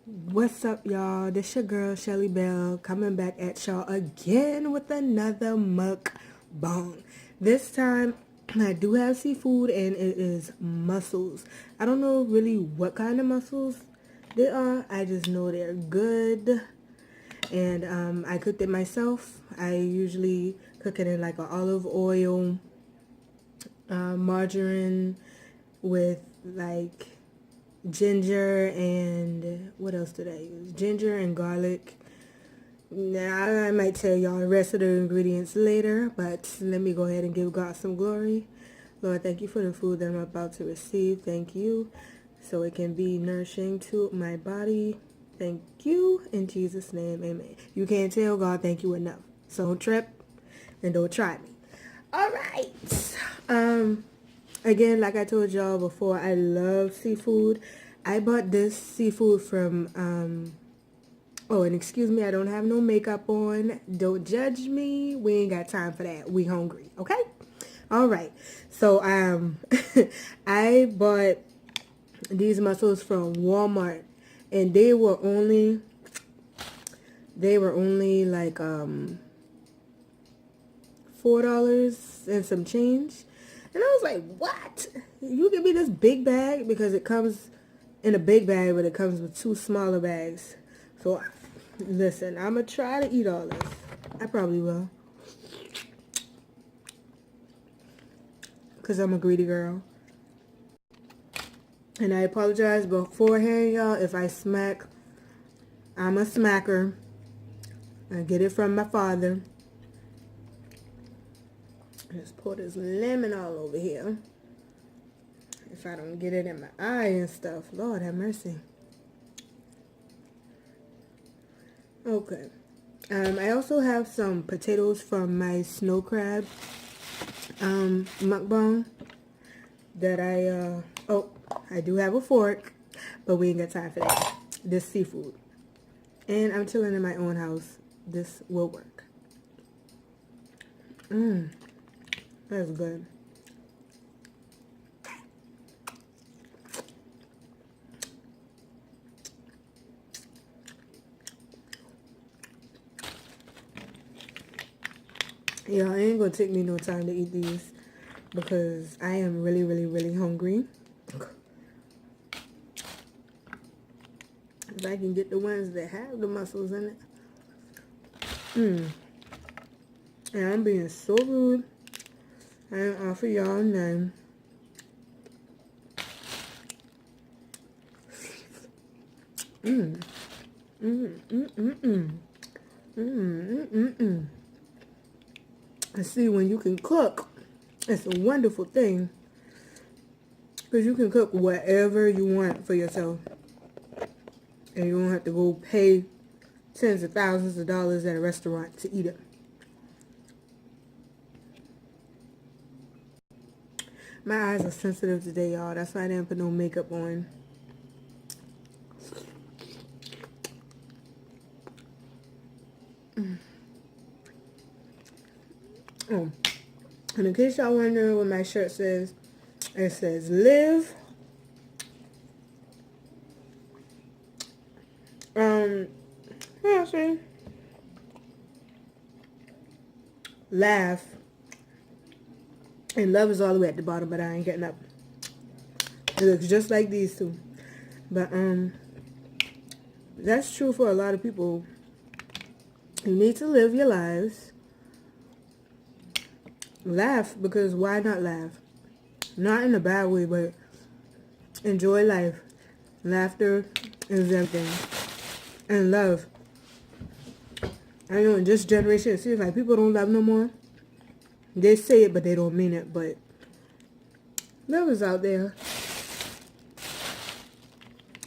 What's up, y'all? This your girl Chelly-Bell coming back at y'all again with another mukbang. This time I do have seafood and it is mussels. I don't know really what kind of mussels they are. I just know they're good. And I cooked it myself. I usually cook it in like an olive oil, margarine with like ginger and what else did I use? Ginger and garlic. Now I might tell y'all the rest of the ingredients later, but let me go ahead and give God some glory. Lord, thank you for the food that I'm about to receive. Thank you so it can be nourishing to my body. Thank you in Jesus' name, amen. You can't tell God thank you enough, so don't trip and don't try me. All right. Again, like I told y'all before, I love seafood. I bought this seafood from, oh, and excuse me, I don't have no makeup on. Don't judge me. We ain't got time for that. We hungry, okay? All right. So, I bought these mussels from Walmart, and they were only like, $4 and some change. And I was like, what? You give me this big bag? Because it comes in a big bag, but it comes with 2 smaller bags. So, listen, I'm going to try to eat all this. I probably will. Because I'm a greedy girl. And I apologize beforehand, y'all, if I smack. I'm a smacker. I get it from my father. Just pour this lemon all over here. If I don't get it in my eye and stuff. Lord have mercy. Okay. I also have some potatoes from my snow crab mukbang that I do have a fork, but we ain't got time for that. This seafood. And I'm chilling in my own house. This will work. That's good. Yeah, it ain't gonna take me no time to eat these because I am really, really, really hungry. If I can get the ones that have the mussels in it. And I'm being so rude. I didn't offer y'all none. And see, when you can cook, it's a wonderful thing. Because you can cook whatever you want for yourself. And you don't have to go pay tens of thousands of dollars at a restaurant to eat it. My eyes are sensitive today, y'all. That's why I didn't put no makeup on. Oh, and in case y'all wonder what my shirt says, it says live. Yeah, see. Laugh. And love is all the way at the bottom, but I ain't getting up. It looks just like these two. But, that's true for a lot of people. You need to live your lives. Laugh, because why not laugh? Not in a bad way, but enjoy life. Laughter is everything. And love. I know in this generation, it seems like people don't love no more. They say it, but they don't mean it. But love is out there.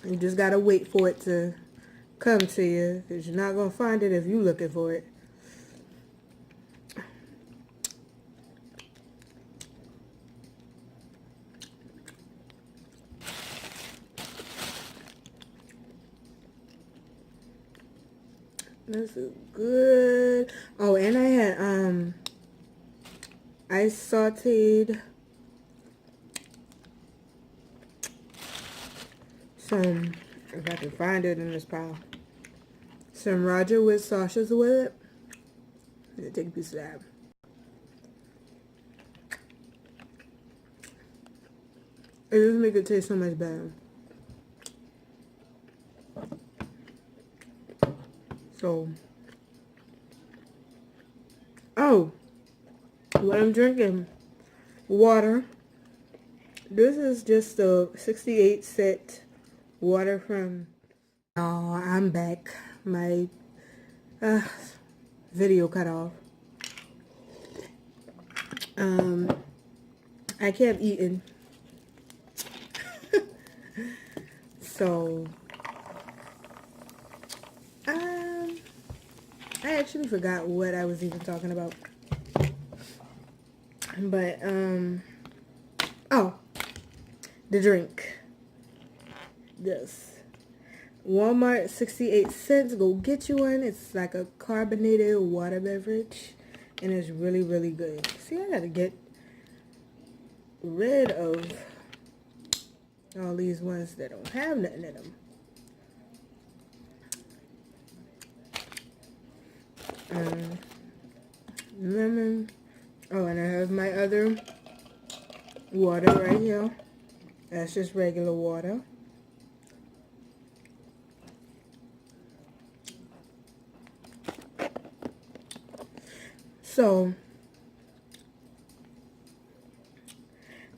You just gotta wait for it to come to you. Because you're not gonna find it if you're looking for it. This is good. Oh, and I had I sauteed some If I can find it in this pile. Some Roger with sausages with it. I'm gonna take a piece of that. It just makes it taste so much better. So, oh, what I'm drinking, water. This is just a 68-cent water from... Oh, I'm back. My video cut off. I kept eating. So, I actually forgot what I was even talking about. But, oh, the drink. This. Walmart, 68 cents. Go get you one. It's like a carbonated water beverage. And it's really, really good. See, I gotta get rid of all these ones that don't have nothing in them. Lemon. Oh, and I have my other water right here. That's just regular water. So,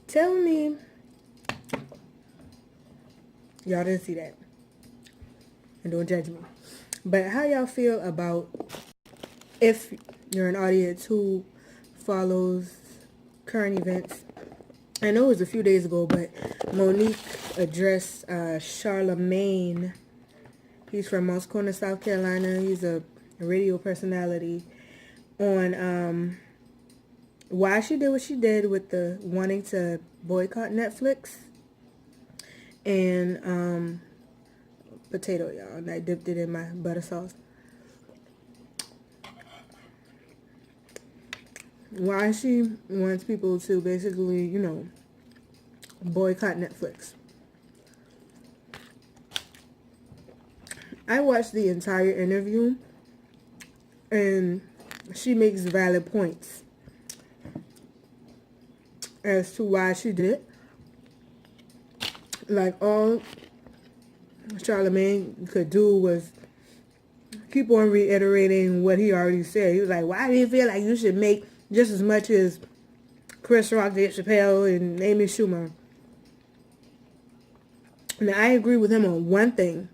tell me, y'all didn't see that, and don't judge me, but how y'all feel about, if you're an audience who follows current events. I know it was a few days ago, but Monique addressed Charlemagne. He's from Moss Corner, South Carolina. He's a radio personality, on why she did what she did with the wanting to boycott Netflix and potato, y'all, and I dipped it in my butter sauce. Why she wants people to basically, you know, boycott Netflix. I watched the entire interview, and she makes valid points as to why she did it. Like, all Charlemagne could do was keep on reiterating what he already said. He was like, why do you feel like you should make just as much as Chris Rock, Dave Chappelle, and Amy Schumer? Now, I agree with him on one thing.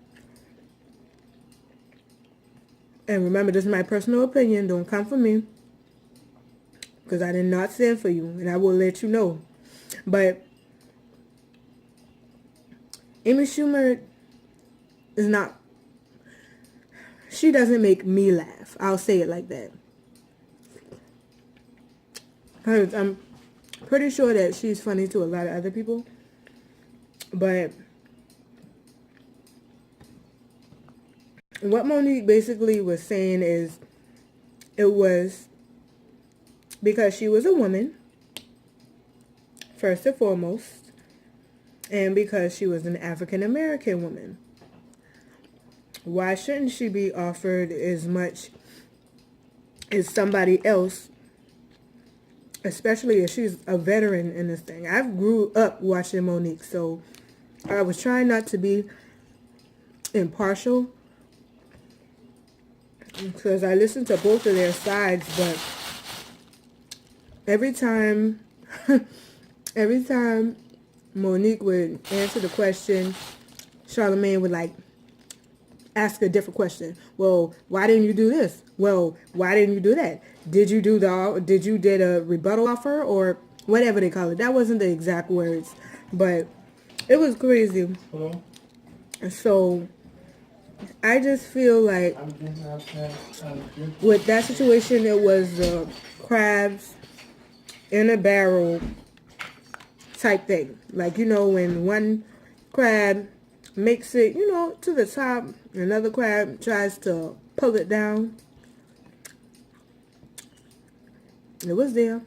And remember, this is my personal opinion. Don't come for me, because I did not send for you, and I will let you know. But Amy Schumer is not... She doesn't make me laugh. I'll say it like that. Because I'm pretty sure that she's funny to a lot of other people. But what Monique basically was saying is, it was because she was a woman, first and foremost, and because she was an African American woman. Why shouldn't she be offered as much as somebody else, especially if she's a veteran in this thing? I grew up watching Monique, so I was trying not to be impartial, because I listened to both of their sides, but every time Monique would answer the question, Charlemagne would like ask a different question. Well, why didn't you do this? Well, why didn't you do that? Did you did a rebuttal offer, or whatever they call it? That wasn't the exact words, but it was crazy. Hello? So I just feel like with that situation, it was crabs in a barrel type thing. Like, you know, when one crab makes it, you know, to the top, another crab tries to pull it down. It was there.